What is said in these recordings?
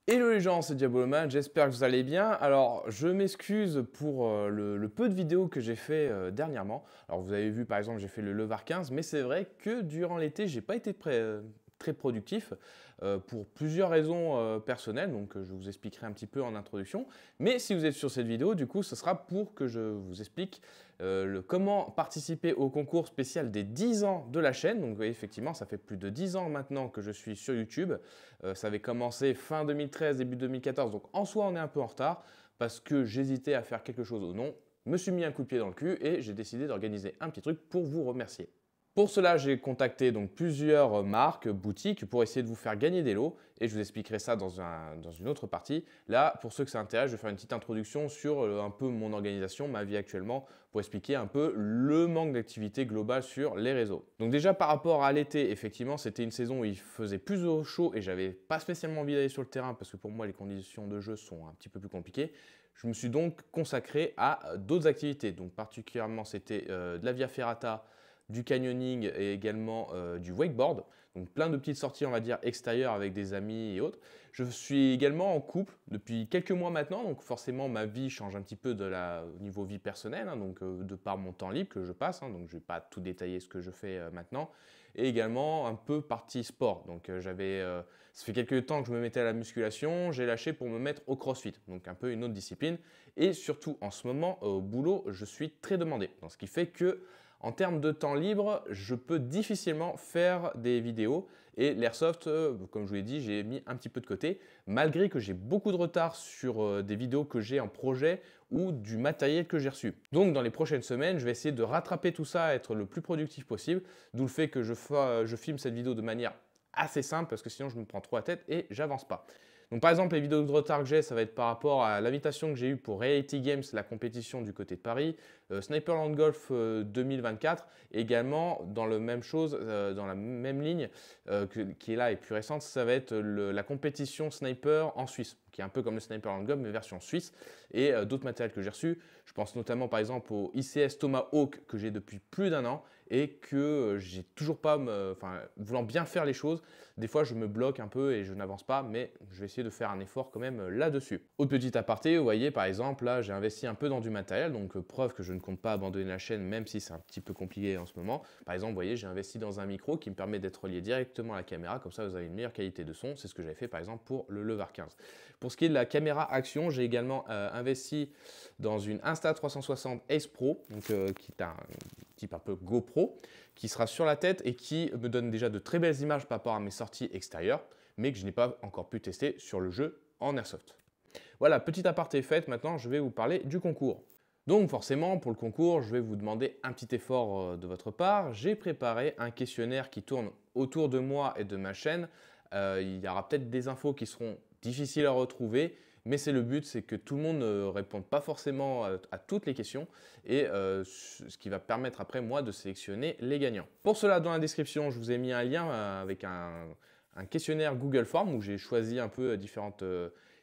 Hello les gens, c'est Diaboloman, j'espère que vous allez bien. Alors, je m'excuse pour le peu de vidéos que j'ai fait dernièrement. Alors, vous avez vu par exemple, j'ai fait le Levar 15, mais c'est vrai que durant l'été, j'ai pas été très productif pour plusieurs raisons personnelles. Donc, je vous expliquerai un petit peu en introduction. Mais si vous êtes sur cette vidéo, du coup, ce sera pour que je vous explique comment participer au concours spécial des 10 ans de la chaîne. Donc, vous voyez, effectivement, ça fait plus de 10 ans maintenant que je suis sur YouTube. Ça avait commencé fin 2013, début 2014. Donc, en soi, on est un peu en retard parce que j'hésitais à faire quelque chose ou non. Me suis mis un coup de pied dans le cul et j'ai décidé d'organiser un petit truc pour vous remercier. Pour cela, j'ai contacté donc plusieurs marques, boutiques pour essayer de vous faire gagner des lots et je vous expliquerai ça dans une autre partie. Là, pour ceux que ça intéresse, je vais faire une petite introduction sur un peu mon organisation, ma vie actuellement, pour expliquer un peu le manque d'activité globale sur les réseaux. Donc déjà par rapport à l'été, effectivement, c'était une saison où il faisait plus au chaud et j'avais pas spécialement envie d'aller sur le terrain parce que pour moi les conditions de jeu sont un petit peu plus compliquées. Je me suis donc consacré à d'autres activités. Donc particulièrement, c'était de la via ferrata, du canyoning et également du wakeboard. Donc plein de petites sorties, on va dire, extérieures avec des amis et autres. Je suis également en couple depuis quelques mois maintenant, donc forcément ma vie change un petit peu au niveau vie personnelle, hein, donc de par mon temps libre que je passe, hein, donc je ne vais pas tout détailler ce que je fais maintenant, et également un peu partie sport. Donc ça fait quelques temps que je me mettais à la musculation, j'ai lâché pour me mettre au crossfit, donc un peu une autre discipline, et surtout en ce moment au boulot, je suis très demandé, donc ce qui fait que en termes de temps libre, je peux difficilement faire des vidéos et l'airsoft, comme je vous l'ai dit, j'ai mis un petit peu de côté, malgré que j'ai beaucoup de retard sur des vidéos que j'ai en projet ou du matériel que j'ai reçu. Donc dans les prochaines semaines, je vais essayer de rattraper tout ça, être le plus productif possible, d'où le fait que je filme cette vidéo de manière assez simple parce que sinon je me prends trop la tête et j'avance pas. Donc par exemple, les vidéos de retard que j'ai, ça va être par rapport à l'invitation que j'ai eue pour Reality Games, la compétition du côté de Paris, Sniperland Golf 2024, et également dans la même chose, dans la même ligne qui est là et plus récente, ça va être la compétition Sniper en Suisse, qui est un peu comme le Sniperland Golf mais version suisse, et d'autres matériels que j'ai reçus. Je pense notamment par exemple au ICS Tomahawk que j'ai depuis plus d'un an et que j'ai toujours pas, enfin, voulant bien faire les choses, des fois je me bloque un peu et je n'avance pas, mais je vais essayer de faire un effort quand même là-dessus. Autre petit aparté, vous voyez par exemple là j'ai investi un peu dans du matériel, donc preuve que je ne compte pas abandonner la chaîne même si c'est un petit peu compliqué en ce moment. Par exemple, vous voyez, j'ai investi dans un micro qui me permet d'être relié directement à la caméra, comme ça vous avez une meilleure qualité de son, c'est ce que j'avais fait par exemple pour le Levar 15. Pour ce qui est de la caméra action, j'ai également investi dans une Insta360 Ace Pro, donc, qui est un type un peu GoPro, qui sera sur la tête et qui me donne déjà de très belles images par rapport à mes sorties extérieures, mais que je n'ai pas encore pu tester sur le jeu en Airsoft. Voilà, petit aparté fait, maintenant je vais vous parler du concours. Donc forcément, pour le concours, je vais vous demander un petit effort de votre part. J'ai préparé un questionnaire qui tourne autour de moi et de ma chaîne. Il y aura peut-être des infos qui seront difficiles à retrouver, mais c'est le but, c'est que tout le monde ne réponde pas forcément à toutes les questions et ce qui va permettre après moi de sélectionner les gagnants. Pour cela, dans la description, je vous ai mis un lien avec un questionnaire Google Form où j'ai choisi un peu différentes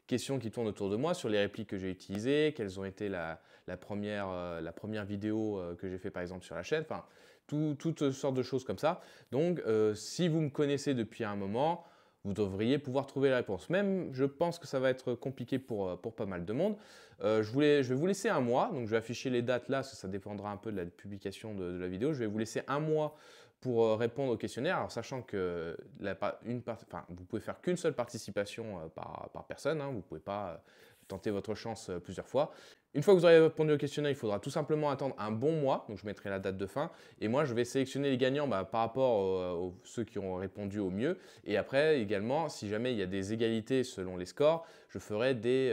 questions qui tournent autour de moi sur les répliques que j'ai utilisées, quelles ont été la première vidéo que j'ai fait par exemple sur la chaîne, enfin toutes sortes de choses comme ça. Donc si vous me connaissez depuis un moment, vous devriez pouvoir trouver la réponse. Même, je pense que ça va être compliqué pour pas mal de monde. Je vais vous laisser un mois, donc je vais afficher les dates là, ça dépendra un peu de la publication de la vidéo. Je vais vous laisser un mois pour répondre au questionnaire, alors sachant que vous pouvez faire qu'une seule participation par personne, hein, vous ne pouvez pas tenter votre chance plusieurs fois. Une fois que vous aurez répondu au questionnaire, il faudra tout simplement attendre un bon mois, donc je mettrai la date de fin, et moi je vais sélectionner les gagnants par rapport aux ceux qui ont répondu au mieux, et après également, si jamais il y a des égalités selon les scores, je ferai des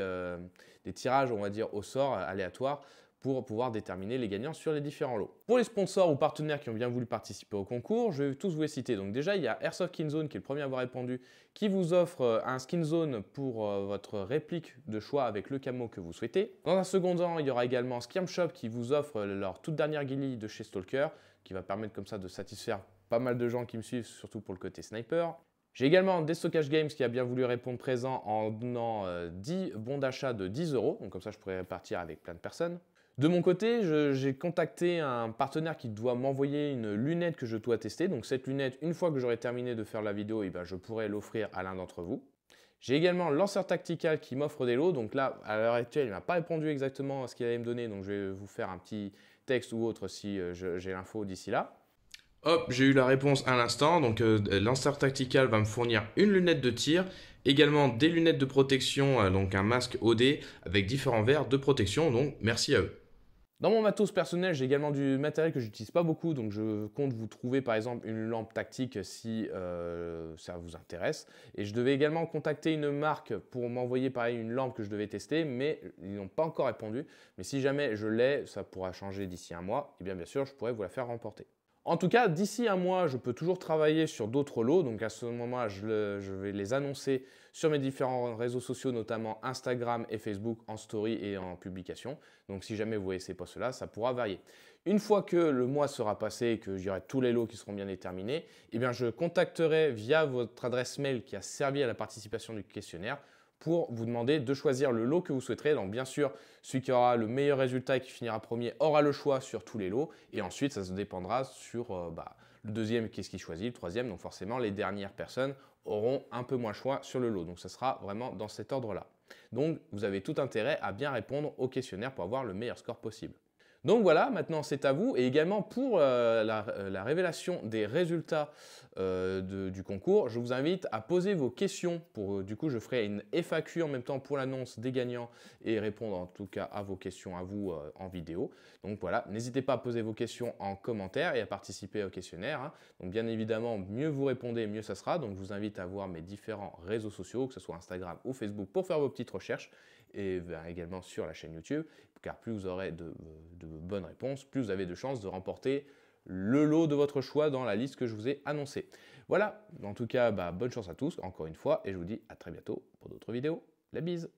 tirages, on va dire, au sort aléatoires, pour pouvoir déterminer les gagnants sur les différents lots. Pour les sponsors ou partenaires qui ont bien voulu participer au concours, je vais tous vous les citer. Donc déjà, il y a Airsoft Skin Zone qui est le premier à avoir répondu, qui vous offre un skin zone pour votre réplique de choix avec le camo que vous souhaitez. Dans un second temps, il y aura également Skirm Shop qui vous offre leur toute dernière guilly de chez Stalker, qui va permettre comme ça de satisfaire pas mal de gens qui me suivent, surtout pour le côté sniper. J'ai également Destockage Games qui a bien voulu répondre présent en donnant 10 bons d'achat de 10 euros, donc comme ça je pourrais répartir avec plein de personnes. De mon côté, j'ai contacté un partenaire qui doit m'envoyer une lunette que je dois tester. Donc cette lunette, une fois que j'aurai terminé de faire la vidéo, je pourrai l'offrir à l'un d'entre vous. J'ai également Lanceur Tactical qui m'offre des lots. Donc là, à l'heure actuelle, il ne m'a pas répondu exactement à ce qu'il allait me donner. Donc je vais vous faire un petit texte ou autre si j'ai l'info d'ici là. Hop, j'ai eu la réponse à l'instant. Donc Lanceur Tactical va me fournir une lunette de tir, également des lunettes de protection, donc un masque OD avec différents verres de protection. Donc merci à eux. Dans mon matos personnel, j'ai également du matériel que j'utilise pas beaucoup, donc je compte vous trouver par exemple une lampe tactique si ça vous intéresse. Et je devais également contacter une marque pour m'envoyer pareil une lampe que je devais tester, mais ils n'ont pas encore répondu. Mais si jamais je l'ai, ça pourra changer d'ici un mois, et bien sûr je pourrais vous la faire remporter. En tout cas, d'ici un mois, je peux toujours travailler sur d'autres lots. Donc à ce moment-là, je vais les annoncer sur mes différents réseaux sociaux, notamment Instagram et Facebook, en story et en publication. Donc si jamais vous voyez ces posts-là, ça pourra varier. Une fois que le mois sera passé et que j'aurai tous les lots qui seront bien déterminés, eh bien je contacterai via votre adresse mail qui a servi à la participation du questionnaire pour vous demander de choisir le lot que vous souhaiterez. Donc bien sûr, celui qui aura le meilleur résultat et qui finira premier aura le choix sur tous les lots. Et ensuite, ça se dépendra sur le deuxième, qu'est-ce qu'il choisit, le troisième. Donc forcément, les dernières personnes auront un peu moins le choix sur le lot. Donc ça sera vraiment dans cet ordre-là. Donc vous avez tout intérêt à bien répondre au questionnaire pour avoir le meilleur score possible. Donc voilà, maintenant c'est à vous. Et également pour la révélation des résultats du concours, je vous invite à poser vos questions. Du coup, je ferai une FAQ en même temps pour l'annonce des gagnants et répondre en tout cas à vos questions à vous en vidéo. Donc voilà, n'hésitez pas à poser vos questions en commentaire et à participer au questionnaire, hein. Donc bien évidemment, mieux vous répondez, mieux ça sera. Donc je vous invite à voir mes différents réseaux sociaux, que ce soit Instagram ou Facebook, pour faire vos petites recherches et également sur la chaîne YouTube, car plus vous aurez de bonnes réponses, plus vous avez de chances de remporter le lot de votre choix dans la liste que je vous ai annoncée. Voilà, en tout cas, bonne chance à tous, encore une fois, et je vous dis à très bientôt pour d'autres vidéos. La bise!